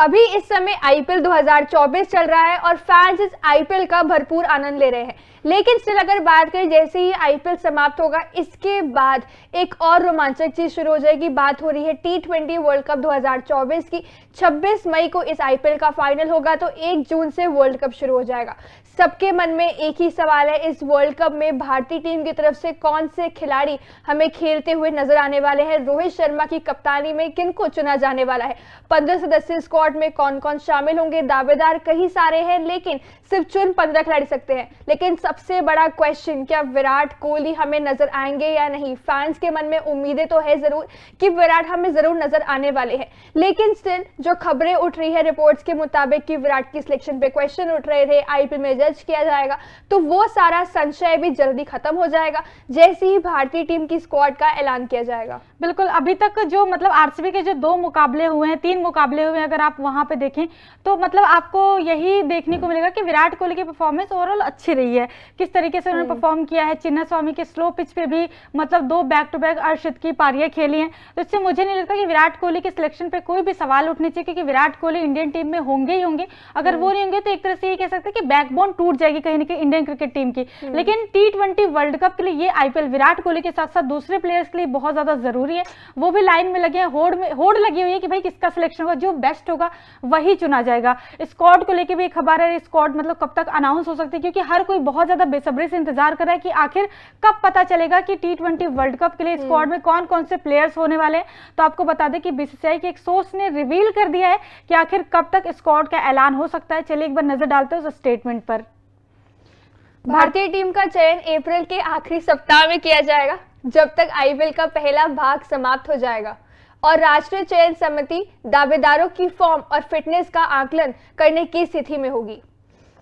अभी इस समय आईपीएल 2024 चल रहा है और फैंस इस आईपीएल का भरपूर आनंद ले रहे हैं। लेकिन स्टिल अगर बात करें जैसे ही आईपीएल समाप्त होगा इसके बाद एक और रोमांचक चीज शुरू हो जाएगी। बात हो रही है टी20 वर्ल्ड कप 2024 की। 26 मई को इस आईपीएल का फाइनल होगा तो 1 जून से वर्ल्ड कप शुरू हो जाएगा। सबके मन में एक ही सवाल है, इस वर्ल्ड कप में भारतीय टीम की तरफ से कौन से खिलाड़ी हमें खेलते हुए नजर आने वाले हैं। रोहित शर्मा की कप्तानी में किनको चुना जाने वाला है। 15 सदस्यीय स्क्वाड में कौन कौन शामिल होंगे। दावेदार कई सारे हैं लेकिन सिर्फ चुन 15 खिलाड़ी सकते हैं। लेकिन सबसे बड़ा क्वेश्चन, क्या विराट कोहली हमें नजर आएंगे या नहीं। फैंस के मन में उम्मीदें तो है जरूर कि विराट हमें जरूर नजर आने वाले हैं, लेकिन स्टिल जो खबरें उठ रही है रिपोर्ट्स के मुताबिक कि विराट की सिलेक्शन पे क्वेश्चन उठ रहे थे, आईपीएल में जज किया जाएगा, तो वो सारा संशय भी जल्दी खत्म हो जाएगा जैसे ही भारतीय टीम की स्क्वाड का ऐलान किया जाएगा। बिल्कुल, अभी तक जो मतलब आरसीबी के जो 2 मुकाबले हुए हैं, 3 मुकाबले हुए हैं, अगर आप वहां पे देखें तो मतलब आपको यही देखने को मिलेगा कि विराट कोहली की परफॉर्मेंस ओवरऑल अच्छी रही है। किस तरीके से उन्होंने परफॉर्म किया है। चिन्नास्वामी के स्लो पिच पे भी मतलब 2 बैक टू बैक अर्शदीप की पारियां खेली हैं, तो इससे मुझे नहीं लगता कि विराट कोहली के सिलेक्शन पे कोई भी सवाल उठने चाहिए, क्योंकि विराट कोहली इंडियन टीम में होंगे ही होंगे। अगर वो नहीं होंगे तो एक तरह से ये कह सकते हैं कि बैकबोन टूट जाएगी कहीं ना कहीं इंडियन क्रिकेट टीम की। लेकिन टी20 वर्ल्ड कप के लिए ये आईपीएल विराट कोहली के साथ साथ दूसरे प्लेयर्स के लिए बहुत ज्यादा जरूरी है। वो भी लाइन में लगे हैं, होड़ लगी हुई है कि भाई किसका सिलेक्शन होगा, जो बेस्ट होगा वही चुना जाएगा। स्क्वाड को लेकर भी एक खबर है, स्क्वाड मतलब कब तक अनाउंस हो सकती है, क्योंकि हर कोई बहुत ज्यादा बेसब्री से इंतजार कर रहा है कि आखिर कब पता चलेगा कि टी20 वर्ल्ड कप के लिए स्क्वाड में कौन कौन से प्लेयर्स होने वाले हैं। तो आपको बता दें कि बीसीसीआई के एक सोर्स ने रिवील कर दिया है कि आखिर कब तक स्क्वाड का ऐलान हो सकता है। चलिए एक बार नजर डालते हैं उस स्टेटमेंट पर। भारतीय टीम का चयन अप्रैल के आखिरी सप्ताह में किया जाएगा, जब तक आईपीएल का पहला भाग समाप्त हो जाएगा और राष्ट्रीय चयन समिति दावेदारों की फॉर्म और फिटनेस का आकलन करने की स्थिति में होगी।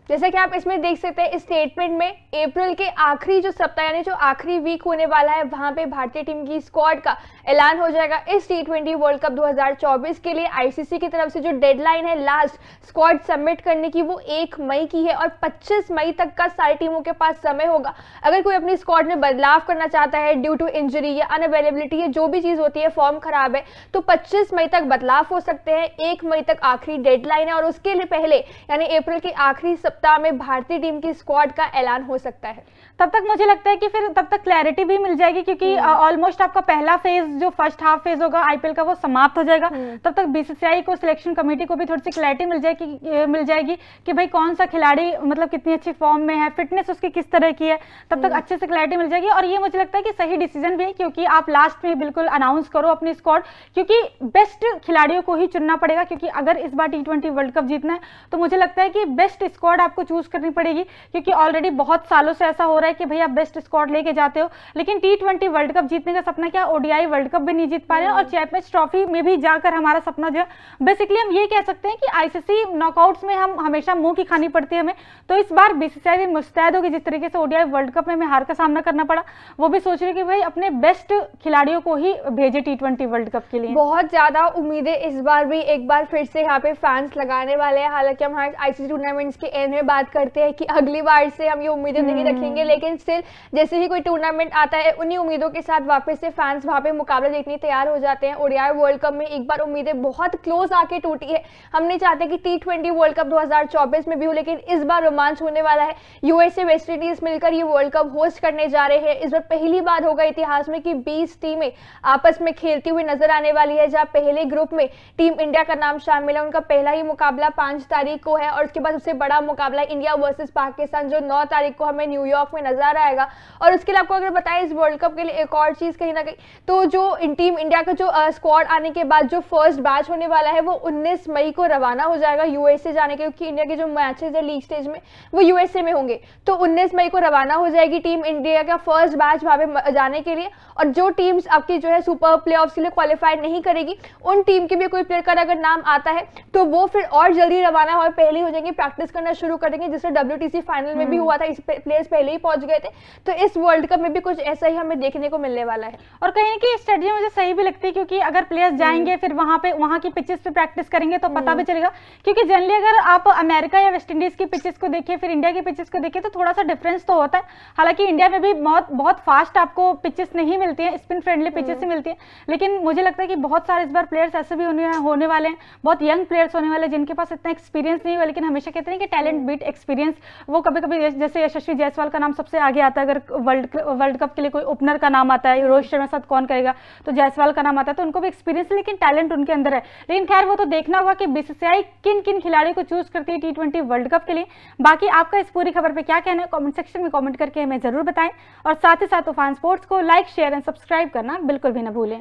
जैसा कि आप इसमें देख सकते हैं इस स्टेटमेंट में अप्रैल के आखिरी जो सप्ताह यानी जो आखिरी वीक होने वाला है वहां पे भारतीय टीम की स्क्वाड का ऐलान हो जाएगा। इस टी20 वर्ल्ड कप 2024 के लिए आईसीसी की तरफ से जो डेडलाइन है लास्ट स्क्वाड सबमिट करने की वो 1 मई की है और 25 मई तक का सारी टीमों के पास समय होगा। अगर कोई अपनी स्क्वाड में बदलाव करना चाहता है ड्यू टू इंजरी या अनअवेलेबिलिटी या जो भी चीज होती है, फॉर्म खराब है, तो 25 मई तक बदलाव हो सकते हैं। 1 मई तक आखिरी डेडलाइन है और उसके लिए पहले यानी अप्रैल के आखिरी सप्ताह में भारतीय टीम की स्क्वाड का ऐलान हो सकता है। तब तक मुझे लगता है कि फिर तब तक क्लैरिटी भी मिल जाएगी, क्योंकि ऑलमोस्ट आपका पहला फेज जो फर्स्ट हाफ फेज होगा आईपीएल का वो समाप्त हो जाएगा। तब तक बीसीसीआई को, सिलेक्शन कमेटी को भी थोड़ी सी क्लैरिटी मिल जाएगी कि भाई कौन सा खिलाड़ी मतलब कितनी अच्छी फॉर्म में है, फिटनेस उसकी किस तरह की है। तब तक अच्छे से क्लैरिटी मिल जाएगी और ये मुझे लगता है कि सही डिसीजन भी है, क्योंकि आप लास्ट में बिल्कुल अनाउंस करो अपनी स्क्वाड, क्योंकि बेस्ट खिलाड़ियों को ही चुनना पड़ेगा। क्योंकि अगर इस बार टी20 वर्ल्ड कप जीतना है तो मुझे लगता है कि बेस्ट स्क्वाड आपको चूज करनी पड़ेगी, क्योंकि ऑलरेडी बहुत सालों से ऐसा हो रहा है कि भाई आप बेस्ट स्क्वाड लेके जाते हो, लेकिन टी20 वर्ल्ड कप जीतने का सपना क्या, ओडीआई वर्ल्ड कप भी नहीं जीत पा रहे हैं और चैंपियंस ट्रॉफी में भी जाकर हमारा सपना जो है, बेसिकली हम ये कह सकते हैं कि आईसीसी नॉकआउट्स में हम हमेशा मुंह की खानी पड़ती है हमें। तो इस बार बीसीसीआई भी मुस्तैद होगी, जिस तरीके से ओडीआई वर्ल्ड कप में हमें हार का सामना करना पड़ा, वो भी सोच रही है कि भाई अपने बेस्ट खिलाड़ियों को ही भेजे टी20 वर्ल्ड कप के लिए। बहुत ज्यादा उम्मीदें इस बार भी एक बार फिर से यहाँ पे फैंस लगाने वाले हैं। हालांकि हम आईसीसी टूर्नामेंट्स के एंड में बात करते हैं कि अगली बार से हम ये उम्मीदें नहीं रखेंगे, लेकिन स्टिल जैसे ही कोई टूर्नामेंट आता है उन्हीं उम्मीदों के साथ वापस से फैंस वहां पे मुकाबला देखने तैयार हो जाते हैं। ओडीआई वर्ल्ड कप में एक बार उम्मीदें बहुत क्लोज आके टूटी है। हम नहीं चाहते कि टी20 वर्ल्ड कप 2024 में भी हो, लेकिन इस बार रोमांच होने वाला है। यूएसए, वेस्ट इंडीज मिलकर ये वर्ल्ड कप होस्ट करने जा रहे हैं। इस बार पहली बार होगा इतिहास में कि 20 टीमें आपस में खेलती हुई नजर आने वाली है, जहां पहले ग्रुप में टीम इंडिया का नाम शामिल है। उनका पहला ही मुकाबला 5 तारीख को है और उसके बाद सबसे बड़ा मुकाबला इंडिया वर्सेस पाकिस्तान जो 9 तारीख को हमें न्यूयॉर्क में नजर आएगा। और उसके लिए आपको अगर बताएं इस वर्ल्ड कप के लिए एक और चीज कहीं ना कहीं, तो जो टीम इंडिया का जो स्क्वाड आने के बाद जो फर्स्ट बैच होने वाला है वो 19 मई को रवाना हो जाएगा यूएसए जाने के, क्योंकि इंडिया के जो मैचेस है लीग स्टेज में वो यूएसए में होंगे। तो 19 मई को रवाना हो जाएगी टीम इंडिया का फर्स्ट बैच वहां पे जाने के लिए। और जो टीम्स आपकी जो है सुपर प्लेऑफ्स के लिए क्वालिफाई नहीं करेगी, उन टीम के भी कोई प्लेयर का अगर नाम आता है तो वो फिर और जल्दी रवाना और पहले हो जाएंगे, प्रैक्टिस करना शुरू शुरू करेंगे, जिससे WTC फाइनल में भी हुआ था, इस प्लेयर्स पहले ही पहुंच गए थे, तो इस वर्ल्ड कप में भी कुछ ऐसा ही हमें देखने को मिलने वाला है। और कहीं की स्ट्रेटजी मुझे सही भी लगती है, क्योंकि अगर प्लेयर्स जाएंगे फिर वहां की पिचेस पे प्रैक्टिस करेंगे तो पता भी चलेगा, क्योंकि जनरली अगर आप अमेरिका या वेस्ट इंडीज की पिचेस को देखिए फिर इंडिया की पिचेस को देखिए तो थोड़ा सा डिफरेंस तो होता है। हालांकि इंडिया में भी बहुत फास्ट आपको पिचेस नहीं मिलती है, स्पिन फ्रेंडली पिचेस ही मिलती है, लेकिन मुझे लगता है कि बहुत सारे इस बार प्लेयर्स ऐसे भी होने वाले हैं, बहुत यंग प्लेयर्स होने वाले जिनके पास इतना एक्सपीरियंस नहीं हुआ, लेकिन हमेशा कहते हैं कि टैलेंट बीट एक्सपीरियंस। वो कभी कभी जैसे यशस्वी जायसवाल का नाम सबसे आगे आता है, अगर वर्ल्ड कप के लिए कोई ओपनर का नाम आता है, रोहित शर्मा के साथ कौन करेगा, तो जायसवाल का नाम आता है, तो उनको भी एक्सपीरियंस है लेकिन टैलेंट उनके अंदर है। लेकिन खैर वो तो देखना होगा कि BCCI किन किन खिलाड़ियों को चूज करती है T20 वर्ल्ड कप के लिए। बाकी आपका इस पूरी खबर पे क्या कहना है कमेंट सेक्शन में कमेंट करके हमें जरूर बताएं, और साथ ही साथ तूफान स्पोर्ट्स को लाइक शेयर एंड सब्सक्राइब करना बिल्कुल भी न भूलें।